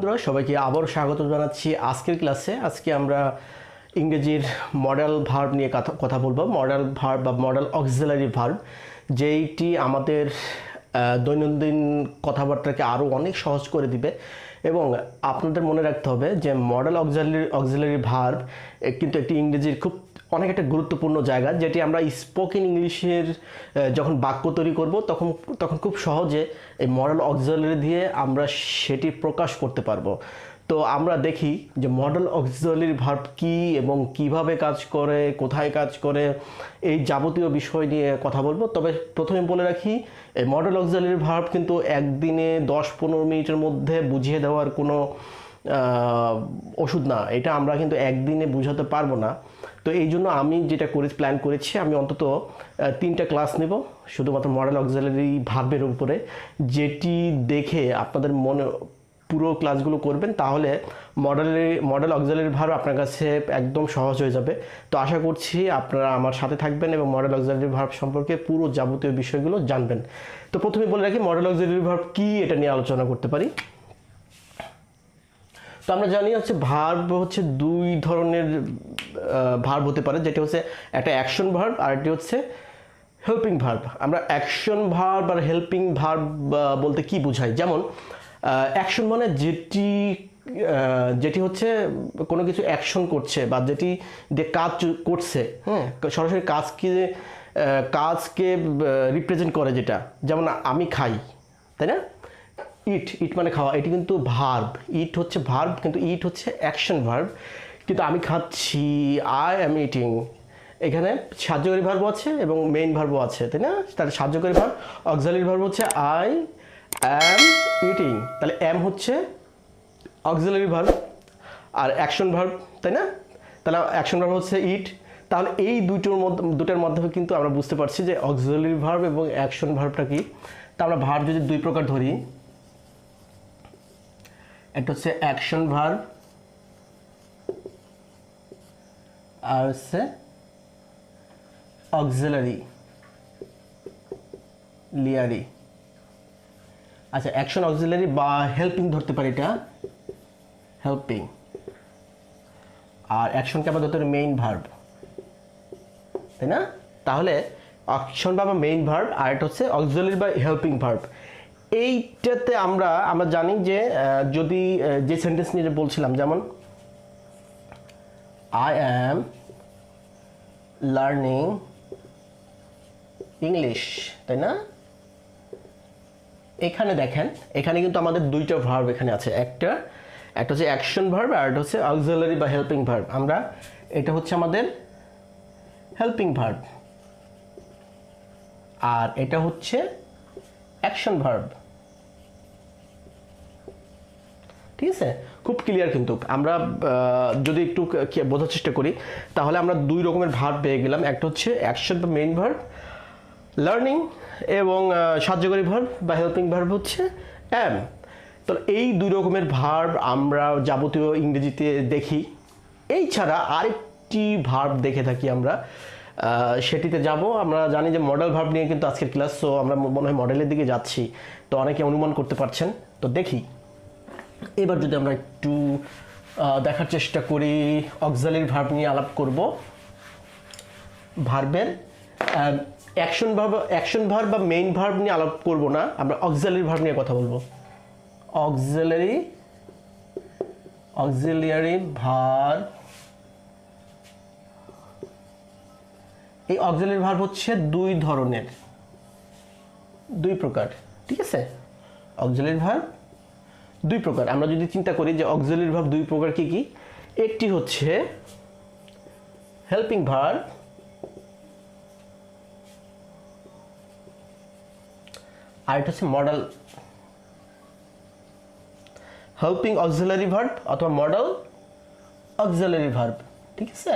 বন্ধুরা সবাইকে আবারও স্বাগত জানাচ্ছি আজকের ক্লাসে। আজকে আমরা ইংরেজির মডেল ভার্ব নিয়ে কথা বলবো। মডেল ভার্ব বা মডেল অক্সিলারি ভার্ব, যেইটি আমাদের দৈনন্দিন কথাবার্তাকে আরও অনেক সহজ করে দিবে। এবং আপনাদের মনে রাখতে হবে যে মডেল অক্সিলারি ভার্ব কিন্তু একটি ইংরেজির অনেক একটা গুরুত্বপূর্ণ জায়গা, যেটি আমরা স্পোকেন ইংলিশের যখন বাক্য তৈরি করব তখন খুব সহজে এই মডেল অক্সিলারি দিয়ে আমরা সেটি প্রকাশ করতে পারবো। তো আমরা দেখি যে মডেল অক্সিলারি ভার্ব কী এবং কিভাবে কাজ করে, কোথায় কাজ করে, এই যাবতীয় বিষয় নিয়ে কথা বলবো। তবে প্রথমে বলে রাখি, এই মডেল অক্সিলারি ভার্ব কিন্তু একদিনে 10-15 মিনিটের মধ্যে বুঝিয়ে দেওয়ার কোনো ওষুধ না। এটা আমরা কিন্তু একদিনে বুঝাতে পারবো না। তো এই জন্য আমি যেটা প্ল্যান করেছি, আমি অন্তত 3টা ক্লাস নেব শুধুমাত্র মডেল অক্সিলারি ভার্বের উপরে, যেটি দেখে আপনাদের মনে পুরো ক্লাসগুলো করবেন, তাহলে মডেল অক্সিলারি ভার্ব আপনার কাছে একদম সহজ হয়ে যাবে। তো আশা করছি আপনারা আমার সাথে থাকবেন এবং মডেল অক্সিলারি ভার্ব সম্পর্কে পুরো যাবতীয় বিষয়গুলো জানবেন। তো প্রথমে বলে রাখি মডেল অক্সিলারি ভার্ব কী, এটা নিয়ে আলোচনা করতে পারি। তো আমরা জানি ভার্ব হচ্ছে দুই ধরনের ভার্ব হতে পারে, যেটা হচ্ছে একটা অ্যাকশন ভার্ব আর একটি হচ্ছে হেল্পিং ভার্ব। আমরা অ্যাকশন ভার্ব আর হেল্পিং ভার্ব বলতে কি বোঝাই? যেমন অ্যাকশন মানে যেটি হচ্ছে কোনো কিছু অ্যাকশন করছে বা যেটি দিয়ে কাজ করছে, হ্যাঁ, সরাসরি কাজকে রিপ্রেজেন্ট করে, যেটা যেমন আমি খাই, তাই না? ইট মানে খাওয়া, এটি কিন্তু ভার্ব। ইট হচ্ছে ভার্ব, কিন্তু ইট হচ্ছে অ্যাকশন ভার্ব। কিন্তু আমি খাচ্ছি, আই অ্যাম ইটিং, এখানে সাহায্যকারী ভার্ব আছে এবং মেইন ভার্বও আছে, তাই না? তাহলে সাহায্যকারী ভার্ব, অক্সিলারি ভার্ব হচ্ছে আই অ্যাম ইটিং, তাহলে অ্যাম হচ্ছে অক্সিলারি ভার্ব আর অ্যাকশন ভার্ব, তাই না? তাহলে অ্যাকশন ভার্ব হচ্ছে ইট। তাহলে এই দুটোর মাধ্যমে কিন্তু আমরা বুঝতে পারছি যে অক্সিলারি ভার্ব এবং অ্যাকশন ভার্বটা কি। তা আমরা ভার্ব যদি দুই প্রকার ধরি, একটা হচ্ছে অ্যাকশন ভার্ব আর হচ্ছে অক্সিলারি লিয়ারি। আচ্ছা, অ্যাকশন অক্সিলারি বা হেল্পিং ধরতে পারি, এটা হেল্পিং। আর অ্যাকশনকে আমরা ধরতে পারি মেইন ভার্ব, তাই না? তাহলে অ্যাকশন বা মেইন ভার্ব আর এটা হচ্ছে অক্সিলারি বা হেল্পিং ভার্ব। এইটাতে আমরা জানি যে যদি যে সেন্টেন্স নিয়ে বলছিলাম, যেমন আই অ্যাম লার্নিং ইংলিশ, তাই না? এখানে দেখেন, এখানে কিন্তু আমাদের দুইটা ভার্ব এখানে আছে, একটা হচ্ছে অ্যাকশন ভার্ব আর একটা হচ্ছে অক্সিলারি বা হেল্পিং ভার্ব। এটা হচ্ছে আমাদের হেল্পিং ভার্ব আর এটা হচ্ছে অ্যাকশন ভার্ব। ঠিক আছে, খুব ক্লিয়ার। কিন্তু আমরা যদি একটু বোঝার চেষ্টা করি, তাহলে আমরা দুই রকমের ভার্ব পেয়ে গেলাম। একটা হচ্ছে অ্যাকশন বা মেইন ভার্ব লার্নিং, এবং সাহায্যকারী ভার্ব বা হেল্পিং ভার্ব হচ্ছে অ্যাম। তো এই দুই রকমের ভার্ব আমরা যাবতীয় ইংরেজিতে দেখি। এই ছাড়া আরেকটি ভার্ব দেখে থাকি আমরা, সেটিতে যাব। আমরা জানি যে মডেল ভার্ব নিয়ে কিন্তু আজকের ক্লাস, সো আমরা মনে হয় মডেলের দিকে যাচ্ছি। তো অনেকে অনুমান করতে পারছেন। তো দেখি এবার যদি আমরা একটু দেখার চেষ্টা করি, অক্সিলারি ভার্ব নিয়ে আলাপ করব। ভার্বের অ্যাকশন ভার্ব বা মেইন ভার্ব নিয়ে আলাপ করব না, আমরা অক্সিলারি ভার্ব নিয়ে কথা বলবো। অক্সিলারি ভার্ব, এই অক্সিলারি ভার্ব হচ্ছে দুই প্রকার। ঠিক আছে, অক্সিলারি ভার্ব দুই প্রকার। আমরা যদি চিন্তা করি যে অক্সিলারি ভার্ব দুই প্রকার কি কি, একটি হচ্ছে হেল্পিং ভার্ব আর এটা হচ্ছে মডেল হেল্পিং অক্সিলারি ভার্ব অথবা মডেল অক্সিলারি ভার্ব। ঠিক আছে,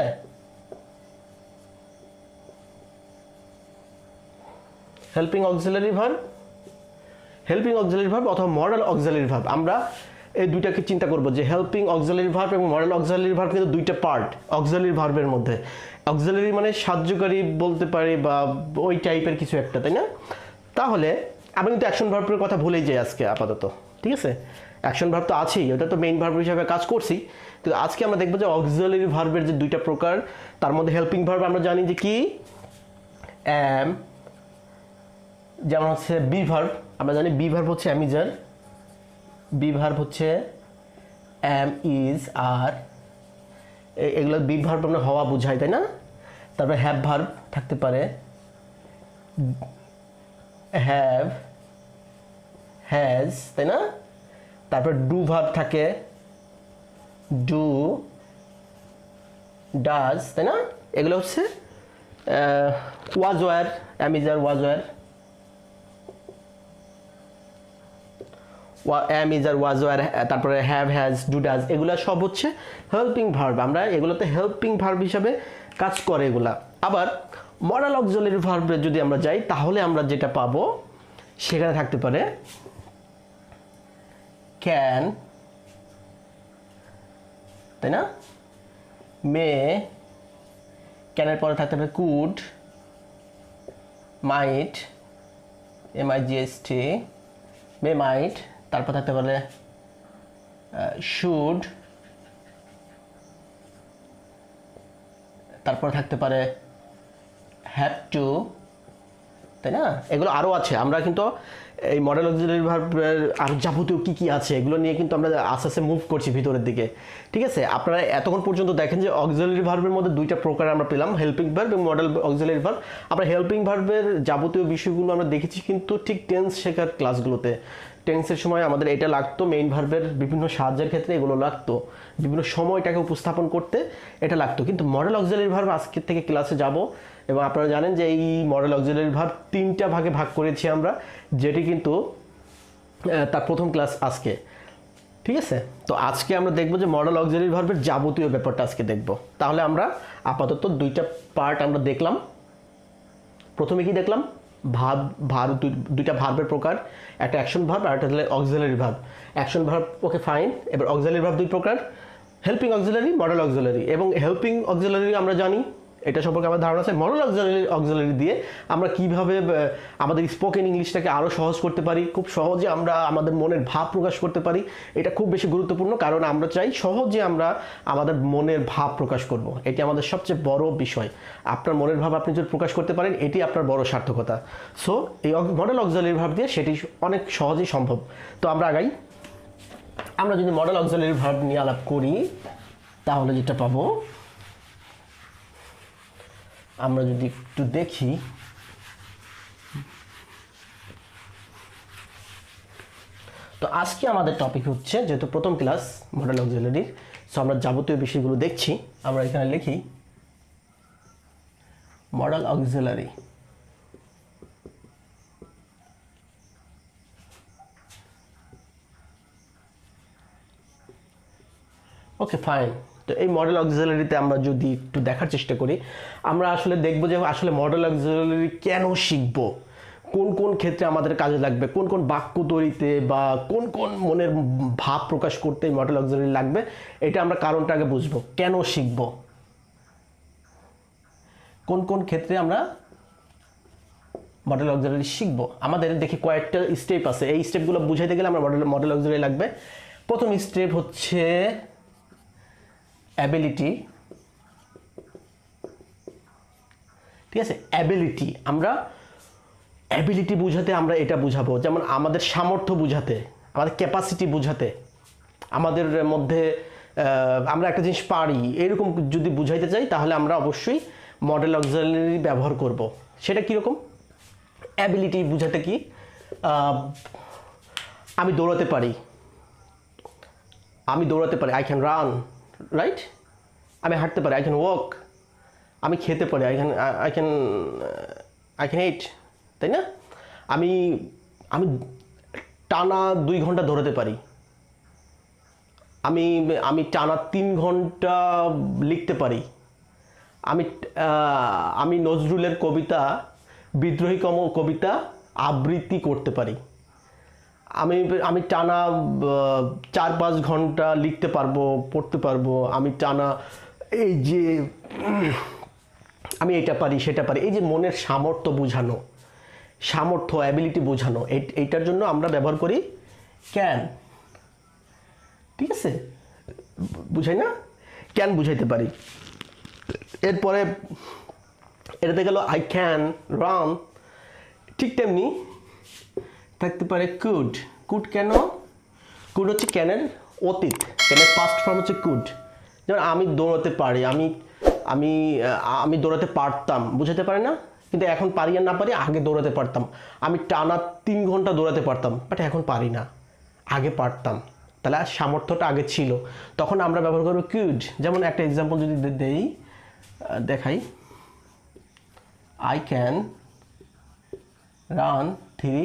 হেল্পিং অক্সিলারি ভার্ব অথবা মডেল অক্সিলারি ভার্ব। আমরা এই দুইটাকে চিন্তা করব যে হেল্পিং অক্সিলারি ভার্ব এবং মডেল অক্সিলারি ভার্ব কিন্তু দুইটা পার্ট অক্সিলারি ভার্বের মধ্যে। অক্সিলারি মানে সাহায্যকারী বলতে পারি বা ওই টাইপের কিছু একটা, তাই না? তাহলে আমি কিন্তু অ্যাকশন ভার্বের কথা ভুলেই যাই আজকে আপাতত। ঠিক আছে, অ্যাকশন ভার্ব তো আছেই, ওটা তো মেইন ভার্ব হিসাবে কাজ করছি। তো আজকে আমরা দেখবো যে অক্সিলারি ভার্বের যে দুইটা প্রকার, তার মধ্যে হেল্পিং ভার্ব আমরা জানি যে কি অ্যাম, যেমন হচ্ছে বি ভার্ব, আমরা জানি বি ভার্ব হচ্ছে am is are, be verb হচ্ছে অ্যাম ইজ আর, এগুলো বি ভার্ব আমরা হওয়া বোঝায়, তাই না? তারপরে হ্যাভ ভার্ব থাকতে পারে, হ্যাভ, হ্যাজ, তাই না? তারপর ডু ভার্ব থাকে, ডু, ডাজ, তাই না? এগুলো হচ্ছে was were, am is are, was were, am is are, was were, তারপরে হ্যাভ, হ্যাজ, ডু, ডাজ, এগুলো সব হচ্ছে হেল্পিং ভার্ব। আমরা এগুলোতে হেল্পিং ভার্ব হিসাবে কাজ করে এগুলা। আবার মডাল অক্সিলারি ভার্বে যদি আমরা যাই, তাহলে আমরা যেটা পাবো সেখানে থাকতে পারে ক্যান, তাই না? মে, ক্যানের পরে থাকতে পারে কুড, মাইট, MIGHT, মে, মাইট, তারপর থাকতে পারে শুড, তারপর থাকতে পারে হ্যাভ টু, তাই না? এগুলো আরও আছে। আমরা কিন্তু এই মডেল অক্সিলারি ভার্বের আর যাবতীয় কী কী আছে এগুলো নিয়ে কিন্তু আমরা আস্তে আস্তে মুভ করছি ভিতরের দিকে, ঠিক আছে? আপনারা এতক্ষণ পর্যন্ত দেখেন যে অক্সিলারি ভার্বের মধ্যে দুইটা প্রকার আমরা পেলাম, হেল্পিং ভার্ব এবং মডেল অক্সিলারি ভার্ব। আমরা হেল্পিং ভার্বের যাবতীয় বিষয়গুলো আমরা দেখেছি কিন্তু ঠিক টেন্স শেখার ক্লাসগুলোতে। টেন্সের সময় আমাদের এটা লাগতো, মেইন ভার্বের বিভিন্ন সাহায্যের ক্ষেত্রে এগুলো লাগতো, বিভিন্ন সময়টাকে উপস্থাপন করতে এটা লাগতো। কিন্তু মডেল অক্সিলারি ভার্ব আজকের থেকে ক্লাসে যাব, এবং আপনারা জানেন যে এই মডেল অক্সিলারি ভার্ব তিনটা ভাগে ভাগ করেছি আমরা, যেটি কিন্তু তার প্রথম ক্লাস আজকে, ঠিক আছে? তো আজকে আমরা দেখব যে মডেল অক্সিলারি ভার্বের যাবতীয় ব্যাপারটা আজকে দেখব। তাহলে আমরা আপাতত দুইটা পার্ট আমরা দেখলাম। প্রথমে কি দেখলাম? ভার্ব, দুইটা ভার্বের প্রকার, একটা অ্যাকশন ভার্ব আর একটা auxiliary verb. Action verb okay fine. এবার অক্সিলারি ভার্ব দুই প্রকার, হেল্পিং অক্সিলারি, মডেল অক্সিলারি। এবং হেল্পিং অক্সিলারি আমরা জানি, এটা সম্পর্কে আমার ধারণা আছে। মডেল অক্সিলারি দিয়ে আমরা কিভাবে আমাদের স্পোকেন ইংলিশটাকে আরও সহজ করতে পারি, খুব সহজে আমরা আমাদের মনের ভাব প্রকাশ করতে পারি, এটা খুব বেশি গুরুত্বপূর্ণ। কারণ আমরা চাই সহজে আমরা আমাদের মনের ভাব প্রকাশ করব, এটি আমাদের সবচেয়ে বড় বিষয়। আপনার মনের ভাব আপনি যদি প্রকাশ করতে পারেন, এটি আপনার বড় সার্থকতা। সো এই মডেল অক্সিলারি ভার্ব দিয়ে সেটি অনেক সহজেই সম্ভব। তো আমরা আগাই। আমরা যদি মডেল অক্সিলারি ভার্ব নিয়ে আলাপ করি, তাহলে যেটা পাবো, আমরা যদি একটু দেখি, তো আজকে আমাদের টপিক হচ্ছে, যেহেতু প্রথম ক্লাস মডেল অক্সিলারির, সো আমরা যাবতীয় বিষয়গুলো দেখছি। আমরা এখানে লিখি মডেল অক্সিলারি। Okay fine. তো এই মডেল অক্সিলারিতে আমরা যদি একটু দেখার চেষ্টা করি, আমরা আসলে দেখব যে আসলে মডেল অক্সিলারি কেন শিখব, কোন কোন ক্ষেত্রে আমাদের কাজে লাগবে, কোন কোন বাক্য তৈরিতে বা কোন কোন মনের ভাব প্রকাশ করতে মডেল অক্সিলারি লাগবে, এটা আমরা কারণটা আগে বুঝবো, কেন শিখব, কোন কোন ক্ষেত্রে আমরা মডেল অক্সিলারি শিখব। আমাদের দেখি কয়েকটা স্টেপ আছে, এই স্টেপগুলো বুঝাইতে গেলে আমরা মডেল অক্সিলারি লাগবে। প্রথম স্টেপ হচ্ছে অ্যাবিলিটি, ঠিক আছে? অ্যাবিলিটি, আমরা অ্যাবিলিটি বুঝাতে আমরা এটা বুঝাবো, যেমন আমাদের সামর্থ্য বুঝাতে, আমাদের ক্যাপাসিটি বুঝাতে, আমাদের মধ্যে আমরা একটা জিনিস পারি এরকম যদি বুঝাইতে চাই, তাহলে আমরা অবশ্যই মডেল অক্সিলারি ব্যবহার করব। সেটা কীরকম? অ্যাবিলিটি বুঝাতে কি, আমি দৌড়াতে পারি, আই ক্যান রান, রাইট? আমি হাঁটতে পারি, আই ক্যান ওয়াক। আমি খেতে পারি, আই ক্যান ইট, তাই না? আমি আমি টানা 2 ঘন্টা দৌড়াতে পারি, আমি টানা 3 ঘন্টা লিখতে পারি, আমি নজরুলের কবিতা, বিদ্রোহী কবিতা আবৃত্তি করতে পারি, আমি টানা 4-5 ঘন্টা লিখতে পারবো, পড়তে পারবো, আমি টানা এই যে আমি এটা পারি সেটা পারি, এই যে মনের সামর্থ্য বোঝানো, সামর্থ্য অ্যাবিলিটি বোঝানো, এইটার জন্য আমরা ব্যবহার করি ক্যান, ঠিক আছে, বুঝাই না, ক্যান বুঝাইতে পারি। এরপরে এটাতে গেল আই ক্যান রান, ঠিক তেমনি থাকতে পারে কুড। কুড কেন? কুড হচ্ছে ক্যানের অতীত, ক্যানের পাস্ট ফর্ম হচ্ছে কুড। যেমন আমি দৌড়াতে পারি, আমি আমি আমি দৌড়াতে পারতাম, বুঝাতে পারে না? কিন্তু এখন পারি আর না পারি, আগে দৌড়াতে পারতাম। আমি টানা 3 ঘন্টা দৌড়াতে পারতাম, বাট এখন পারি না, আগে পারতাম। তাহলে সামর্থ্যটা আগে ছিল, তখন আমরা ব্যবহার করবো কুড। যেমন একটা এক্সাম্পল যদি দেই, দেখাই, আই ক্যান রান 3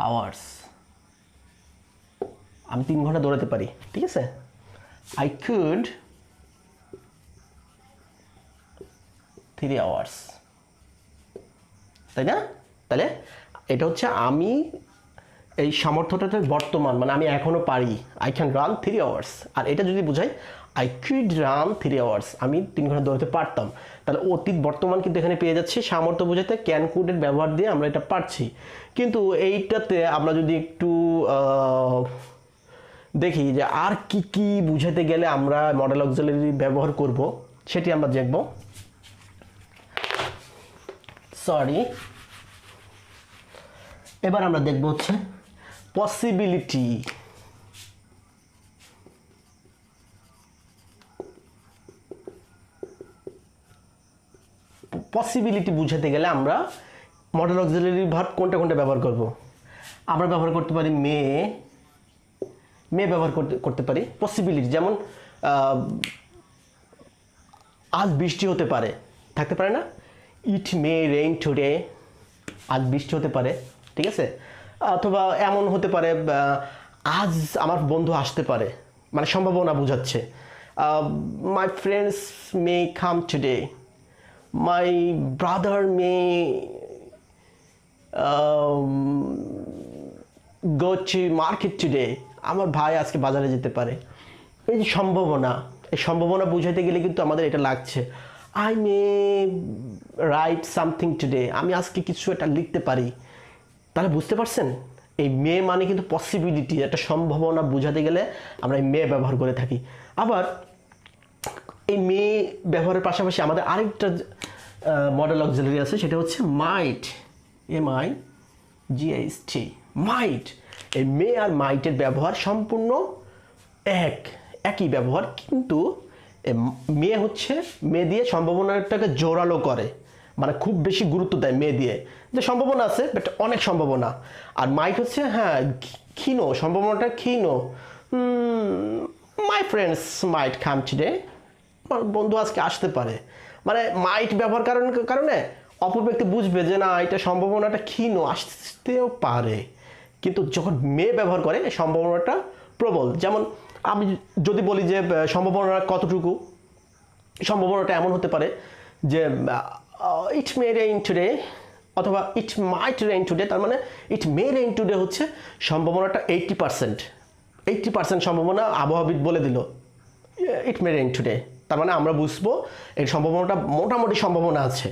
hours, আমি 3 ঘন্টা দৌড়াতে পারি, ঠিক আছে। আই কুড 3 hours, তাই না? তাহলে এটা হচ্ছে আমি এই সামর্থ্যটা বর্তমান, মানে আমি এখনো পারি, আই ক্যান রান 3 hours। আর এটা যদি বুঝাই আই কুড রান 3 hours, আমি 3 ঘন্টা দৌড়াতে পারতাম। তাহলে অতীত বর্তমান কিন্তু এখানে পেয়ে যাচ্ছি, সামর্থ্য বোঝাতে ক্যান কুডের ব্যবহার দিয়ে আমরা এটা পারছি। কিন্তু এইটাতে আমরা যদি একটু দেখি যে আর কি কি বুঝাতে গেলে আমরা মডেল অক্সিলারি ব্যবহার করব, সেটি আমরা দেখব। সরি, এবার আমরা দেখব হচ্ছে পসিবিলিটি। পসিবিলিটি বুঝাতে গেলে আমরা মডেল অক্সিলারি ভার্ব কোনটা কোনটা ব্যবহার করব? আমরা ব্যবহার করতে পারি মে, মে ব্যবহার করতে পারি। পসিবিলিটি যেমন আজ বৃষ্টি হতে পারে, থাকতে পারে না? ইট মে রেইন টুডে, আজ বৃষ্টি হতে পারে, ঠিক আছে। অথবা এমন হতে পারে আজ আমার বন্ধু আসতে পারে, মানে সম্ভাবনা বোঝাচ্ছে। My friends may come today, my brother may go to market today, আমার ভাই আজকে বাজারে যেতে পারে। এই যে সম্ভাবনা, এই সম্ভাবনা বুঝাতে গেলে কিন্তু আমাদের এটা লাগছে, I may right something today, আমি আজকে কিছু একটা লিখতে পারি। তাহলে বুঝতে পারছেন, এই মে মানে কিন্তু পসিবিলিটি, একটা সম্ভাবনা বোঝাতে গেলে আমরা এই মে ব্যবহার করে থাকি। আবার এই মে ব্যবহারের পাশাপাশি আমাদের আরেকটা মডেল অক্সিলারি আছে, সেটা হচ্ছে মাইট, MIGHT, মাইট। এই মে আর মাইটের ব্যবহার সম্পূর্ণ একই ব্যবহার, কিন্তু মে হচ্ছে মে দিয়ে সম্ভাবনাটাকে জোরালো করে, মানে খুব বেশি গুরুত্ব দেয় মে দিয়ে, যে সম্ভাবনা আছে বাট অনেক সম্ভাবনা। আর মাইট হচ্ছে হ্যাঁ ক্ষীণ, সম্ভাবনাটা ক্ষীণ। My friends mite come today, বন্ধু আজকে আসতে পারে। মানে মাইট ব্যবহার কারণে অপর ব্যক্তি বুঝবে যে না, এটা সম্ভাবনাটা ক্ষীণ, আসতেও পারে। কিন্তু যখন মে ব্যবহার করে সম্ভাবনাটা প্রবল। যেমন আমি যদি বলি যে সম্ভাবনা কতটুকু, সম্ভাবনাটা এমন হতে পারে যে ইট মে রেইন টুডে অথবা ইট মাইট রেইন টুডে, তার মানে ইট মে রেইন টুডে হচ্ছে সম্ভাবনাটা 80%, 80% সম্ভাবনা আবহাওয়াবিদ বলে দিল ইট মে রেইন টুডে, তার মানে আমরা বুঝবো এই সম্ভাবনাটা মোটামুটি সম্ভাবনা আছে।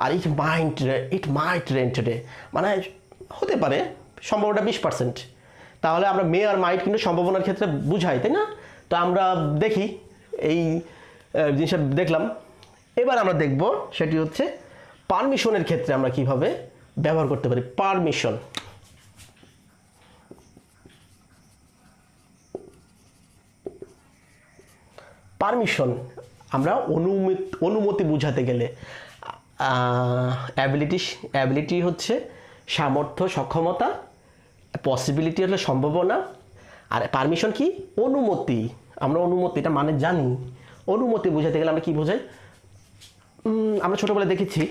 আর ইট মাইট রেইন টুডে মানে হতে পারে সম্ভাবনাটা 20%। তাহলে আমরা মে আর মাইট কিন্তু সম্ভাবনার ক্ষেত্রে বুঝাই, তাই না? তো আমরা দেখি এই জিনিসটা দেখলাম। এবার আমরা দেখব সেটি হচ্ছে পারমিশনের ক্ষেত্রে আমরা কিভাবে ব্যবহার করতে পারি। পারমিশন, পারমিশন আমরা অনুমতি বুঝাতে গেলে অ্যাবিলিটি হচ্ছে সামর্থ্য, সক্ষমতা, পসিবিলিটি হলো সম্ভাবনা, আর পারমিশন কি? অনুমতি। আমরা অনুমতি, এটা মানে জানি। অনুমতি বোঝাতে গেলে আমরা কি বোঝাই? আমরা ছোটোবেলায় দেখেছি,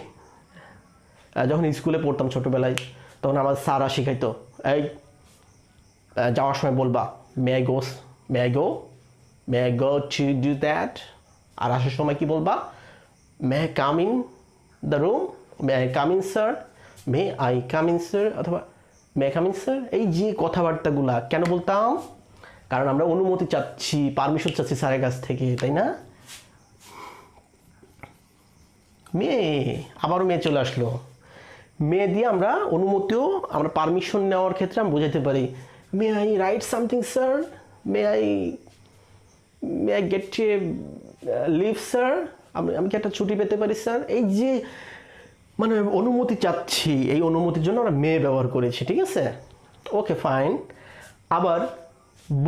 যখন স্কুলে পড়তাম ছোটোবেলায়, তখন আমার স্যাররা শিখাইতো, এই যাওয়ার সময় বলবা may I go to do that. আর আসার সময় কি বলবা? May I come in the room, may I come in sir, may I come in sir, অথবা may I come in sir. এই যে কথাবার্তাগুলা কেন বলতাম? কারণ আমরা অনুমতি চাচ্ছি, পারমিশন চাচ্ছি স্যারের কাছ থেকে, তাই না? মেয়ে, আবারও মেয়ে চলে আসলো। মেয়ে দিয়ে আমরা অনুমতিও, আমরা পারমিশন নেওয়ার ক্ষেত্রে আমরা বোঝাতে পারি may I write something sir, may I get leave sir, আমি কি একটা ছুটি পেতে পারি স্যার? এই যে মানে অনুমতি চাচ্ছি, এই অনুমতির জন্য আমরা মে ব্যবহার করেছি, ঠিক আছে? Okay fine. আবার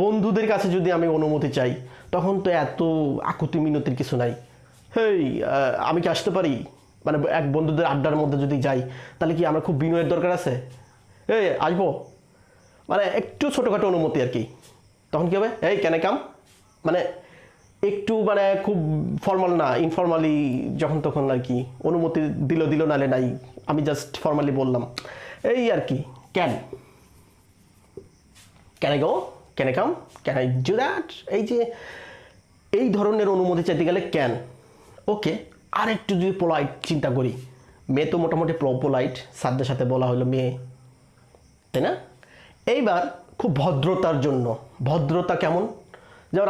বন্ধুদের কাছে যদি আমি অনুমতি চাই, তখন তো এত আকুতি মিনতির কিছু নাই। হেই আমি কি আসতে পারি? মানে এক বন্ধুদের আড্ডার মধ্যে যদি যাই, তাহলে কি আমার খুব বিনয়ের দরকার আছে? এই আসবো, মানে একটু ছোটোখাটো অনুমতি আর কি। তখন কী হবে? এই ক্যান আই কাম, মানে একটু মানে খুব ফর্মাল না, ইনফর্মালি যখন তখন আর কি অনুমতি দিল নালে নাই, আমি জাস্ট ফর্মালি বললাম এই আর কি। Can I go, can I come, can I do that, এই যে এই ধরনের অনুমতি চাইতে গেলে ক্যান। ওকে, আর একটু যদি পোলাইট চিন্তা করি, মেয়ে তো মোটামুটি পোলাইট, স্যারদের সাথে বলা হলো মেয়ে, তাই না? এইবার খুব ভদ্রতার জন্য, ভদ্রতা কেমন? যেমন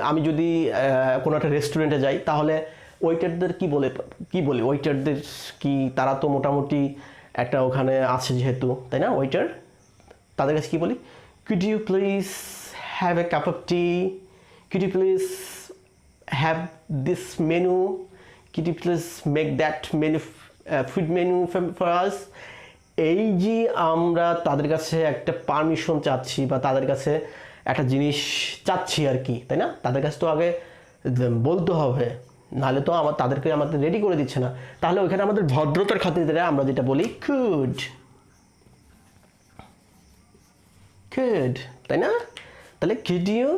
আমি যদি কোনো একটা রেস্টুরেন্টে যাই, তাহলে ওয়েটারদের কি বলি ওয়েটারদের কি, তারা তো মোটামুটি একটা ওখানে আছে যেহেতু, তাই না? ওয়েটার, তাদের কাছে কী বলি? Could you please have a cup of tea, could you please have this menu, could you please make that menu, food menu for us. এই যে আমরা তাদের কাছে একটা পারমিশন চাচ্ছি বা তাদের কাছে একটা জিনিস চাচ্ছি আর কি, তাই না? তাদের কাছে তো আগে বলতে হবে, নাহলে তো তাদেরকে আমাদের রেডি করে দিচ্ছে না। তাহলে ওইখানে আমাদের ভদ্রতার খাতিরে আমরা যেটা বলি কুড, তাই না? তাহলে কুড ইউ,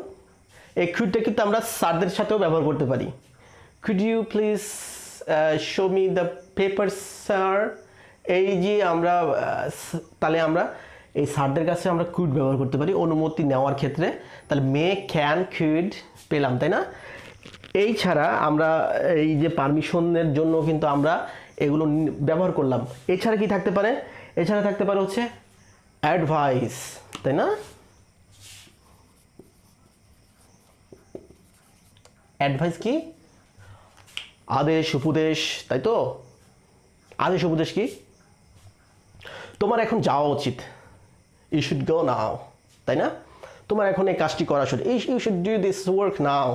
এই কুডটা কিন্তু আমরা স্যারদের সাথেও ব্যবহার করতে পারি। Could you please show me the paper sir. এই যে আমরা তাহলে আমরা এই স্যারদের কাছে আমরা কুড ব্যবহার করতে পারি অনুমতি নেওয়ার ক্ষেত্রে। তাহলে মে, ক্যান, কুড পেলাম, তাই না? এই ছাড়া আমরা এই যে পারমিশনের জন্য কিন্তু আমরা এগুলো ব্যবহার করলাম। এছাড়া কি থাকতে পারে? এছাড়া থাকতে পারে হচ্ছে অ্যাডভাইস, তাই না? অ্যাডভাইস কি? আদেশ, উপদেশ, তাই তো? আদেশ উপদেশ কি? তোমার এখন যাওয়া উচিত, ইউ শুড গো নাও, তাই না? তোমার এখন এই কাজটি করা উচিত, you should do this work now.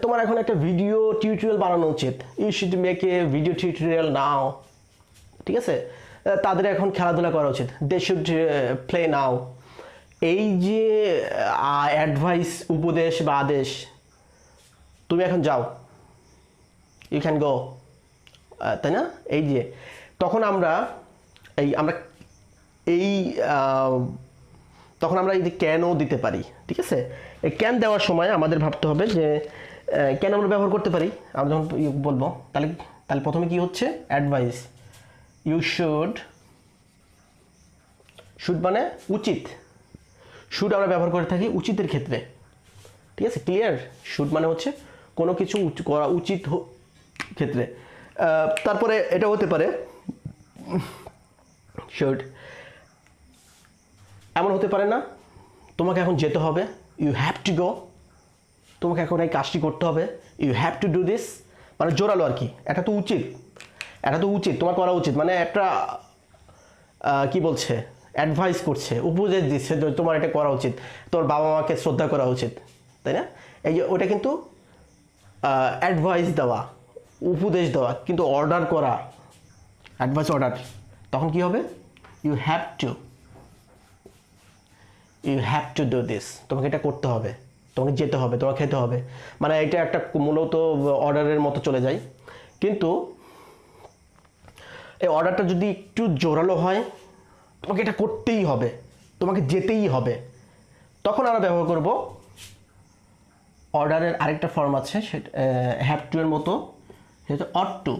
তোমার এখন একটা ভিডিও টিউটোরিয়াল বানানো উচিত, you should make a video tutorial now, ঠিক আছে? তাদের এখন খেলাধুলা করা উচিত, দে শুড প্লে নাও। এই যে অ্যাডভাইস, উপদেশ বা আদেশ, তুমি এখন যাও, ইউ ক্যান গো, তাই না? এই যে তখন আমরা তখন আমরা এই যে ক্যানও দিতে পারি, ঠিক আছে? এই ক্যান দেওয়ার সময় আমাদের ভাবতে হবে যে ক্যান আমরা ব্যবহার করতে পারি। আমরা যখন বলবো, তাহলে প্রথমে কি হচ্ছে? অ্যাডভাইস, ইউ শুড মানে উচিত, শুড আমরা ব্যবহার করে থাকি উচিতের ক্ষেত্রে, ঠিক আছে? ক্লিয়ার? শুড মানে হচ্ছে কোনো কিছু করা উচিত ক্ষেত্রে। তারপরে এটা হতে পারে শুড এমন হতে পারে না, তোমাকে এখন যেতে হবে, ইউ হ্যাভ টু গো, তোমাকে এখন এই কাজটি করতে হবে, you have to do this, মানে জোরালো আর কি। এটা তো উচিত, তোমার করা উচিত, মানে একটা কি বলছে, অ্যাডভাইস করছে, উপদেশ দিচ্ছে যে তোমার এটা করা উচিত, তোমার বাবা মাকে শ্রদ্ধা করা উচিত, তাই না? এই যে ওটা কিন্তু অ্যাডভাইস দেওয়া, উপদেশ দেওয়া, কিন্তু অর্ডার করা, অ্যাডভাইস অর্ডার, তখন কি হবে? You have to do this, তোমাকে এটা করতে হবে, তোমাকে যেতে হবে, তোমাকে খেতে হবে, মানে এটা একটা মূলত অর্ডারের মতো চলে যায়। কিন্তু এই অর্ডারটা যদি একটু জোরালো হয়, তোমাকে এটা করতেই হবে, তোমাকে যেতেই হবে, তখন আমরা ব্যবহার করব অর্ডারের আরেকটা ফর্ম আছে, সেটা হ্যাভ টু এর মতো, সেটা ought to,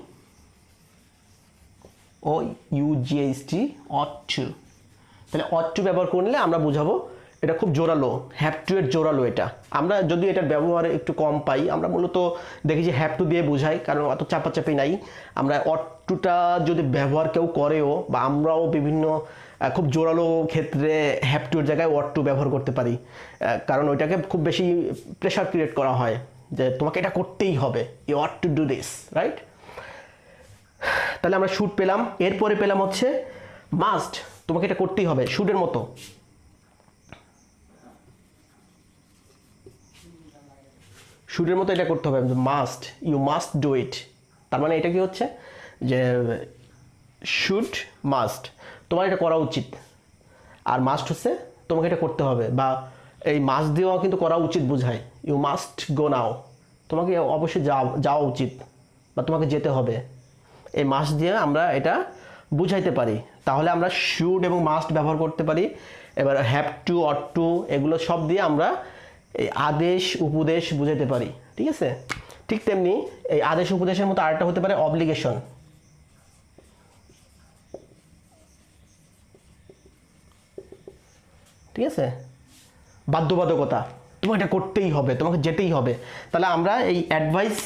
OUGHT, ought to. তাহলে অট টু ব্যবহার করলে আমরা বুঝাবো এটা খুব জোরালো, হ্যাভ টু এর জোরালো এটা। আমরা যদি এটার ব্যবহার একটু কম পাই, আমরা মূলত দেখি যে হ্যাভ টু দিয়ে বোঝাই, কারণ অত চাপাচাপি নাই। আমরা অট টুটা যদি ব্যবহার কেউ করেও, বা আমরাও বিভিন্ন খুব জোরালো ক্ষেত্রে হ্যাভ টু এর জায়গায় অট টু ব্যবহার করতে পারি, কারণ ওইটাকে খুব বেশি প্রেশার ক্রিয়েট করা হয় যে তোমাকে এটা করতেই হবে, you ought to do this, right? তাহলে আমরা শুড পেলাম, এরপরে পেলাম হচ্ছে মাস্ট, তোমাকে এটা করতেই হবে, শুডের মতো, শুডের মতো এটা করতে হবে, must, you must do it. তার মানে এটা কি হচ্ছে যে শুড মাস্ট, তোমার এটা করা উচিত, আর মাস্ট হচ্ছে তোমাকে এটা করতে হবে, বা এই মাস্ট দিয়েও কিন্তু করা উচিত বোঝায়। ইউ মাস্ট গো নাও, তোমাকে অবশ্যই যাওয়া উচিত বা তোমাকে যেতে হবে। এই মাস্ট দিয়ে আমরা এটা বুঝাইতে পারি। তাহলে আমরা শুড এবং মাস্ট ব্যবহার করতে পারি। এবার হ্যাভ টু, অট টু, এগুলো সব দিয়ে আমরা এই আদেশ উপদেশ বুঝাইতে পারি। ঠিক আছে, ঠিক তেমনি এই আদেশ উপদেশের মতো আরেকটা হতে পারে অব্লিগেশন। ঠিক আছে, বাধ্যবাধকতা, তোমাকে এটা করতেই হবে, তোমাকে যেতেই হবে। তাহলে আমরা এই অ্যাডভাইস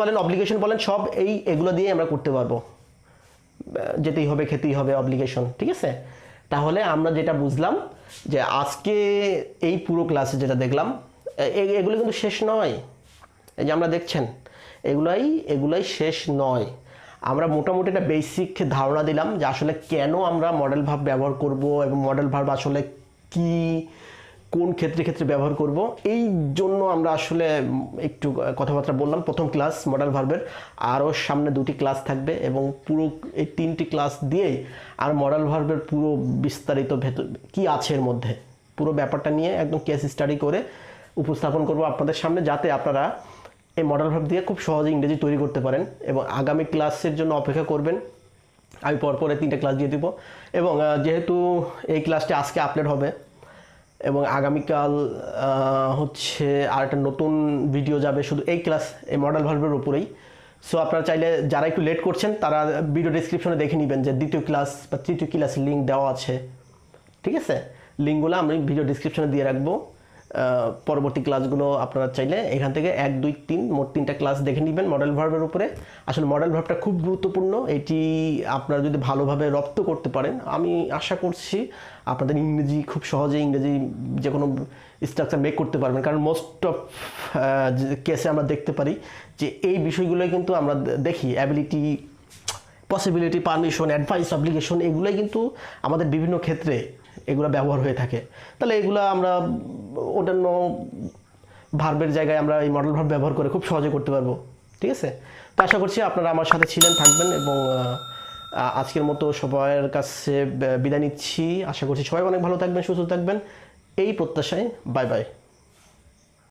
বলেন, অব্লিগেশন বলেন, সব এগুলো দিয়ে আমরা করতে পারবো। যেতেই হবে, খেতেই হবে, অব্লিগেশন। ঠিক আছে, তাহলে আমরা যেটা বুঝলাম যে আজকে এই পুরো ক্লাসে যেটা দেখলাম, এগুলো কিন্তু শেষ নয়। এই যে আমরা দেখছেন, এগুলাই শেষ নয়। আমরা মোটামুটি একটা বেসিক ধারণা দিলাম যে আসলে কেন আমরা মডেল ভার্ব ব্যবহার করব এবং মডেল ভার্ব আসলে কি, কোন ক্ষেত্রে ব্যবহার করব, এই জন্য আমরা আসলে একটু কথাবার্তা বললাম। প্রথম ক্লাস মডেল ভার্বের, আরও সামনে 2টি ক্লাস থাকবে এবং পুরো এই 3টি ক্লাস দিয়েই আর মডেল ভার্বের পুরো বিস্তারিত ভেতর কী আছে এর মধ্যে, পুরো ব্যাপারটা নিয়ে একদম কেস স্টাডি করে উপস্থাপন করব আপনাদের সামনে, যাতে আপনারা এই মডেল ভার্ব দিয়ে খুব সহজে ইংরেজি তৈরি করতে পারেন। এবং আগামী ক্লাসের জন্য অপেক্ষা করবেন, আমি পরে 3টে ক্লাস দিয়ে দিব। এবং যেহেতু এই ক্লাসটি আজকে আপলোড হবে এবং আগামীকাল হচ্ছে আর একটা নতুন ভিডিও যাবে শুধু এই ক্লাস, এই মডেল ভার্বের উপরেই। সো আপনারা চাইলে যারা একটু লেট করছেন তারা ভিডিও ডিসক্রিপশনে দেখে নেবেন যে 2য় ক্লাস বা 3য় ক্লাস লিঙ্ক দেওয়া আছে। ঠিক আছে, লিঙ্কগুলো আমি ভিডিও ডিসক্রিপশনে দিয়ে রাখবো। পরবর্তী ক্লাসগুলো আপনারা চাইলে এখান থেকে 1, 2, 3 মোট 3টা ক্লাস দেখে নেবেন মডেল ভার্বের উপরে। আসলে মডেল ভার্বটা খুব গুরুত্বপূর্ণ, এটি আপনারা যদি ভালোভাবে রপ্ত করতে পারেন, আমি আশা করছি আপনাদের ইংরেজি খুব সহজে ইংরেজি যে কোনো স্ট্রাকচার মেক করতে পারবেন। কারণ মোস্ট অফ কেসে আমরা দেখতে পারি যে এই বিষয়গুলোই কিন্তু আমরা দেখি, ability, possibility, permission, advice, obligation, এগুলোই কিন্তু আমাদের বিভিন্ন ক্ষেত্রে এগুলো ব্যবহার হয়ে থাকে। তাহলে এগুলো আমরা অন্যান্য ভার্বের জায়গায় আমরা এই মডেল ভার্ব ব্যবহার করে খুব সহজে করতে পারবো। ঠিক আছে, তো আশা করছি আপনারা আমার সাথে ছিলেন, থাকবেন। এবং আজকের মতো সবার কাছে বিদায় নিচ্ছি। আশা করছি সবাই অনেক ভালো থাকবেন, সুস্থ থাকবেন, এই প্রত্যাশায়। Bye bye.